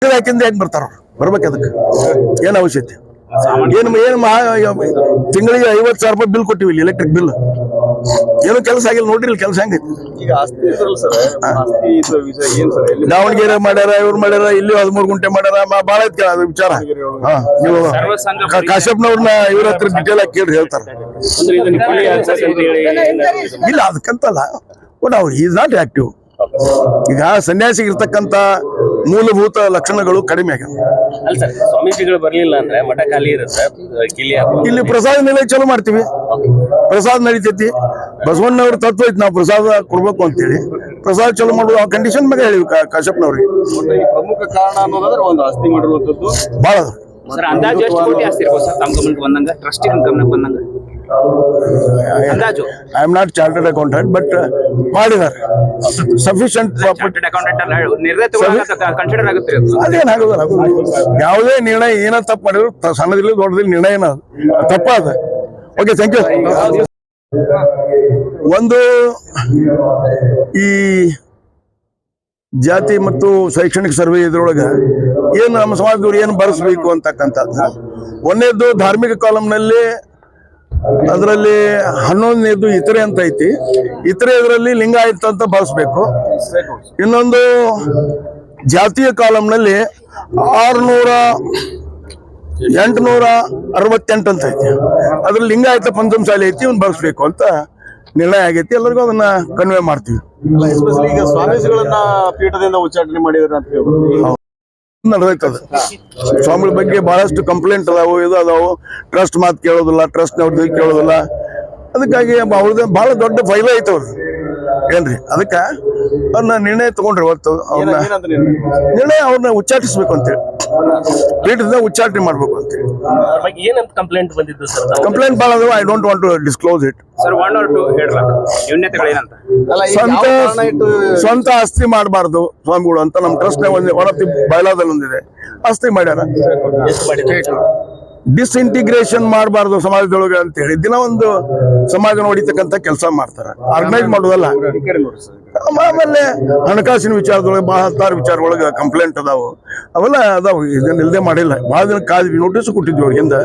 ಯಾಕಿಂದ ಹೆಂಗ್ ಬರ್ತಾರ ಬರ್ಬೇಕು ಅದಕ್ಕೆ ಏನ್ ಅವಶ್ಯಕತೆ ತಿಂಗಳಿಗೆ 50,000 ರೂಪಾಯಿ ಬಿಲ್ ಕೊಟ್ಟಿವಿ ಎಲೆಕ್ಟ್ರಿಕ್ ಬಿಲ್ ಏನು ಕೆಲಸ ಆಗಿಲ್ಲ ನೋಡ್ರಿ ಕೆಲಸ ಹೆಂಗೈತಿ ಈಗ ಆಸ್ತಿ ಇದ್ರಲ್ಲ ಸರ್ ಆಸ್ತಿ ಇದು ವಿಷಯ ಏನ್ ಸರ್ ದಾವಣಗೆರೆ ಮಾಡ್ಯಾರ ಇವ್ರು ಮಾಡ್ಯಾರ ಇಲ್ಲಿ 13 ಗುಂಟೆ ಮಾಡ್ಯಾರ ಭಾಳ ಐತಿ ಅದು ವಿಚಾರ ನೀವು ಕಾಶ್ಯಪ್ನವ್ರನ್ನ ಇವ್ರ ಹತ್ರ ಡಿಟೇಲ್ ಆಗಿ ಕೇಳಿ ಹೇಳ್ತಾರ ಇಲ್ಲ ಅದಕ್ಕಂತಲ್ಲ ಬಟ್ ಅವ್ರು ಈಸ್ ನಾಟ್ ಆಕ್ಟಿವ್ ಈಗ ಸನ್ಯಾಸಿಗೆ ಇರ್ತಕ್ಕಂತ ಮೂಲಭೂತ ಲಕ್ಷಣಗಳು ಕಡಿಮೆ ಆಗ್ಯಾವ ಸ್ವಾಮೀಜಿಗಳು ಬರ್ಲಿಲ್ಲ ಅಂದ್ರೆ ಮಠ ಖಾಲಿ ಇರುತ್ತೆ ಇಲ್ಲಿ ಪ್ರಸಾದ ನಿಲಯ ಚಲೋ ಮಾಡ್ತೀವಿ ಪ್ರಸಾದ ನಡೀತೈತಿ ಬಸವಣ್ಣವ್ರ ತತ್ವ ಐತಿ ನಾವು ಪ್ರಸಾದ ಕೊಡ್ಬೇಕು ಅಂತೇಳಿ ಪ್ರಸಾದ ಚಲೋ ಮಾಡುದು ಆ ಕಂಡೀಷನ್ ಮೇಲೆ ಹೇಳಿವಿ ಕಾಶ್ಯಪ್ನವ್ರಿಗೆ ಪ್ರಮುಖ ಕಾರಣ ಅನ್ನೋದಾದ್ರೆ ಒಂದು ಆಸ್ತಿ ಮಾಡಿರುವಂತದ್ದು ಬಹಳ ಸರ್ ಅಂದಾಜು ಎಷ್ಟು ಕೋಟಿ ಆಸ್ತಿ ಇರ್ಬೋದು ಸರ್ ತಮ್ಮ ಗಮನಕ್ಕೆ ಬಂದಂಗ ಟ್ರಸ್ಟಿ ಗಮನಕ್ಕೆ ಬಂದಂಗ ಅಂದಾಜು I am not chartered accountant but ಮಾಡಿದ್ದಾರೆ ಸಫಿಶಿಯಂಟ್ ಚಾರ್ಟರ್ಡ್ ಅಕೌಂಟೆಂಟ್ ನಿರ್ಣಯ ಕನ್ಸಿಡರ್ ಆಗುತ್ತೆ ಅದೇನಾಗೋದಿಲ್ಲ ಯಾವುದೇ ನಿರ್ಣಯ ಏನ ತಪ್ಪು ಮಾಡಿದ್ರು ಸಣ್ಣದಿಲ್ಲ ದೊಡ್ಡದಿಲ್ಲ ನಿರ್ಣಯ ತಪ್ಪಾದ ಓಕೆ ಥ್ಯಾಂಕ್ ಯು ಒಂದು ಈ ಜಾತಿ ಮತ್ತು ಶೈಕ್ಷಣಿಕ ಸರ್ವೆ ಇದ್ರೊಳಗೆ ಏನು ನಮ್ಮ ಸಮಾಜದವ್ರು ಏನು ಬರೆಸಬೇಕು ಅಂತಕ್ಕಂಥದ್ದು ಒಂದನೇದು ಧಾರ್ಮಿಕ ಕಾಲಂನಲ್ಲಿ ಅದರಲ್ಲಿ 11ನೇದು ಇತರೆ ಅಂತ ಐತಿ ಇತರೆ ಇದರಲ್ಲಿ ಲಿಂಗಾಯತ ಅಂತ ಬಳಸಬೇಕು ಇನ್ನೊಂದು ಜಾತಿಯ ಕಾಲಂನಲ್ಲಿ 868 ಅಂತ ಐತಿ ಅದ್ರಲ್ಲಿ ಲಿಂಗಾಯತ ಪಂಚಮಸಾಲಿ ಐತಿ ಇವ್ನು ಬಳಸಬೇಕು ಅಂತ ನಿರ್ಣಯ ಆಗೈತಿ ಎಲ್ಲರಿಗೂ ಅದನ್ನ ಕನ್ವೆ ಮಾಡ್ತೀವಿ ಎಸ್ಪೆಷಲಿ ಈಗ ಸ್ವಾಮೀಜಿಗಳನ್ನ ಪೀಠದಿಂದ ಉಚ್ಚಾಟನೆ ಮಾಡಿದ್ರೆ ಅಂತ ಹೇಳ್ಬೋದು ನಡೆದೈತದ ಸ್ವಾಮಿಗಳ ಬಗ್ಗೆ ಬಹಳಷ್ಟು ಕಂಪ್ಲೇಂಟ್ ಅದಾವು ಇದು ಅದಾವು ಟ್ರಸ್ಟ್ ಮಾತು ಕೇಳೋದಿಲ್ಲ ಟ್ರಸ್ಟ್ನವ್ರದ್ದು ಕೇಳೋದಿಲ್ಲ ಅದಕ್ಕಾಗಿ ಅವ್ರದ್ದು ಬಹಳ ದೊಡ್ಡ ಫೈಲ್ ಐತೆ ಅವ್ರದ್ದು ಏನ್ರಿ ಅದಕ್ಕೆ ಅವ್ರನ್ನ ನಿರ್ಣಯ ತಗೊಂಡ್ರಿ ಅವತ್ತು ಅವ್ರನ್ನ ನಿರ್ಣಯ ಅವ್ರನ್ನ ಉಚ್ಚಾಟಿಸ್ಬೇಕು ಅಂತೇಳಿ ಪೀಠದಿಂದ ಉಚ್ಚಾಟನೆ ಮಾಡ್ಬೇಕು ಅಂತೇಳಿ ಏನಂತ ಕಂಪ್ಲೇಂಟ್ ಬಂದಿದ್ದು ಸರ್ ಕಂಪ್ಲೇಂಟ್ ಭಾಳ ಅದಾವ I don't want to disclose it sir 1 or 2 ಹೇಳಲ್ಲ ನ್ಯೂನ್ಯತೆಗಳೇನಂತ ಸ್ವಂತ ಆಸ್ತಿ ಮಾಡಬಾರ್ದು ಸ್ವಾಮಿಗಳು ಅಂತ ನಮ್ಮ ಟ್ರಸ್ಟ್ ಒಳತಿ ಬಯಲಾದಲ್ಲಿ ಒಂದಿದೆ ಆಸ್ತಿ ಮಾಡ್ಯಾರ ಡಿಸ್ಇಂಟಿಗ್ರೇಷನ್ ಮಾಡಬಾರ್ದು ಸಮಾಜದೊಳಗೆ ಅಂತ ಹೇಳಿ ದಿನ ಒಂದು ಸಮಾಜ ನೋಡಿತಕ್ಕಂಥ ಕೆಲಸ ಮಾಡ್ತಾರೆ ಆರ್ಗನೈಸ್ ಮಾಡೋದಲ್ಲ ಆಮೇಲೆ ಹಣಕಾಸಿನ ವಿಚಾರದೊಳಗೆ ಬಹಳ ಹತ್ತಾರು ವಿಚಾರದೊಳಗೆ ಕಂಪ್ಲೇಂಟ್ ಅದಾವು ಅವೆಲ್ಲ ಅದಾವು ಇದನ್ನ ಇಲ್ಲದೆ ಮಾಡಿಲ್ಲ ಬಹಳ ದಿನ ಕಾದ್ವಿ ನೋಟಿಸ್ ಕೊಟ್ಟಿದ್ವಿ ಅವ್ರಿಗಿಂದ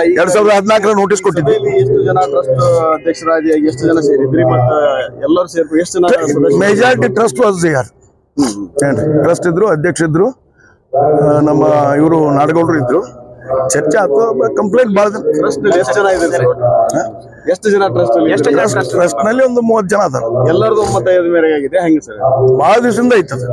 2014 ನೋಟಿಸ್ ಕೊಟ್ಟಿದ್ವಿ ಎಷ್ಟು ಜನ ಟ್ರಸ್ಟ್ ಅಧ್ಯಕ್ಷರಾಗಿ ಎಷ್ಟು ಜನ ಸೇರಿದ್ರಿ ಮತ್ತೆ ಎಲ್ಲರೂ ಸೇರ್ಬೇಕು ಎಷ್ಟು ಜನ ಮೆಜಾರಿಟಿ ಟ್ರಸ್ಟ್ ವಾಸ್ ಯಾರು ಟ್ರಸ್ಟ್ ಇದ್ರು ಅಧ್ಯಕ್ಷ ಇದ್ರು ನಮ್ಮ ಇವರು ನಾಡಗೌಡರು ಇದ್ರು ಚರ್ಚೆ ಆಯ್ತು ಕಂಪ್ಲೇಂಟ್ ಭಾಳ ಎಷ್ಟು ಜನ ಇದೆ ಎಷ್ಟು ಜನ ಟ್ರಸ್ಟ್ ನಲ್ಲಿ ಒಂದು 30 ಜನ ಅದಾರ ಎಲ್ಲರದು 35 ಮೇರೆಗೆ ಆಗಿದೆ ಹೆಂಗೆ ಸರ್ ಬಹಳ ದಿವಸದಿಂದ ಐತದ